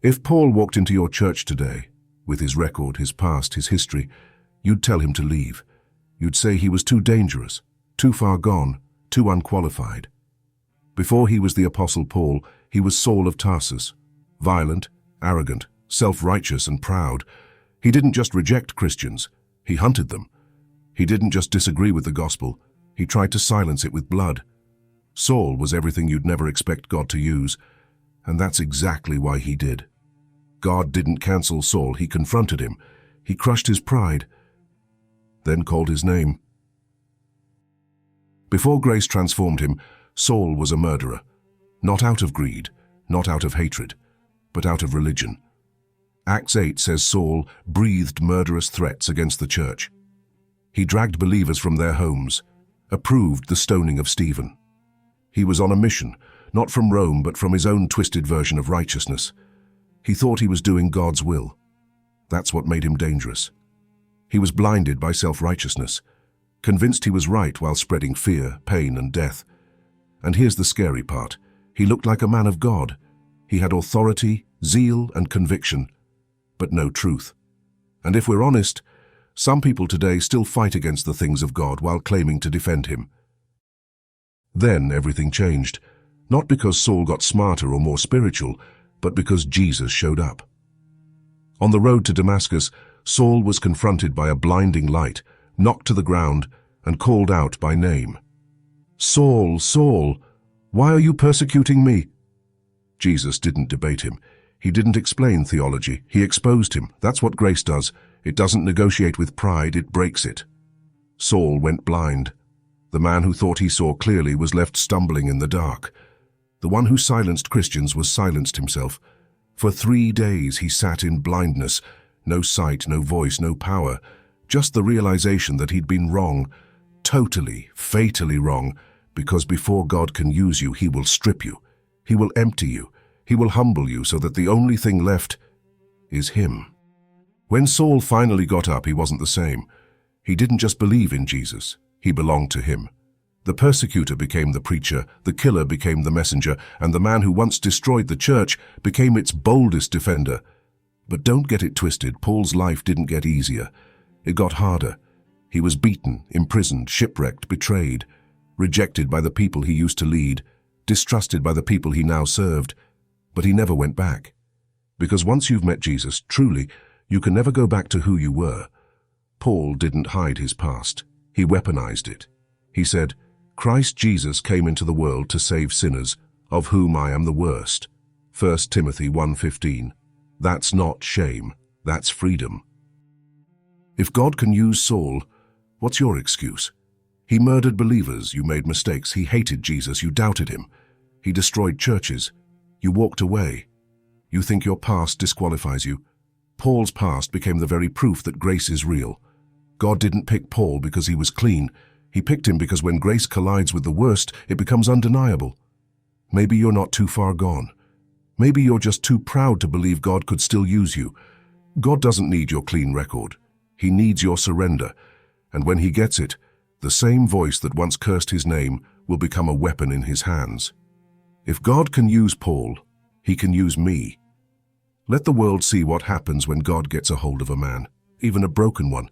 If Paul walked into your church today, with his record, his past, his history, you'd tell him to leave. You'd say he was too dangerous, too far gone, too unqualified. Before he was the Apostle Paul, he was Saul of Tarsus, violent, arrogant, self-righteous and proud. He didn't just reject Christians, he hunted them. He didn't just disagree with the gospel, he tried to silence it with blood. Saul was everything you'd never expect God to use, and that's exactly why he did. God didn't cancel Saul, he confronted him. He crushed his pride, then called his name. Before grace transformed him, Saul was a murderer, not out of greed, not out of hatred, but out of religion. Acts 8 says Saul breathed murderous threats against the church. He dragged believers from their homes, approved the stoning of Stephen. He was on a mission, not from Rome but from his own twisted version of righteousness. He thought he was doing God's will. That's what made him dangerous. He was blinded by self-righteousness, convinced he was right while spreading fear, pain, and death. And here's the scary part. He looked like a man of God. He had authority, zeal, and conviction, but no truth. And if we're honest, some people today still fight against the things of God while claiming to defend him. Then everything changed, not because Saul got smarter or more spiritual, but because Jesus showed up. On the road to Damascus, Saul was confronted by a blinding light, knocked to the ground, and called out by name. "Saul, Saul, why are you persecuting me?" Jesus didn't debate him. He didn't explain theology. He exposed him. That's what grace does. It doesn't negotiate with pride, it breaks it. Saul went blind. The man who thought he saw clearly was left stumbling in the dark. The one who silenced Christians was silenced himself. For 3 days he sat in blindness, no sight, no voice, no power, just the realization that he'd been wrong, totally, fatally wrong, because before God can use you, he will strip you. He will empty you. He will humble you so that the only thing left is him. When Saul finally got up, he wasn't the same. He didn't just believe in Jesus, he belonged to him. The persecutor became the preacher, the killer became the messenger, and the man who once destroyed the church became its boldest defender. But don't get it twisted, Paul's life didn't get easier. It got harder. He was beaten, imprisoned, shipwrecked, betrayed, rejected by the people he used to lead, distrusted by the people he now served. But he never went back. Because once you've met Jesus, truly, you can never go back to who you were. Paul didn't hide his past. He weaponized it. He said, "Christ Jesus came into the world to save sinners, of whom I am the worst." 1 Timothy 1:15. That's not shame, that's freedom. If God can use Saul, what's your excuse? He murdered believers, you made mistakes. He hated Jesus, you doubted him. He destroyed churches, you walked away. You think your past disqualifies you. Paul's past became the very proof that grace is real. God didn't pick Paul because he was clean. He picked him because when grace collides with the worst, it becomes undeniable. Maybe you're not too far gone. Maybe you're just too proud to believe God could still use you. God doesn't need your clean record. He needs your surrender. And when he gets it, the same voice that once cursed his name will become a weapon in his hands. If God can use Paul, he can use me. Let the world see what happens when God gets a hold of a man, even a broken one,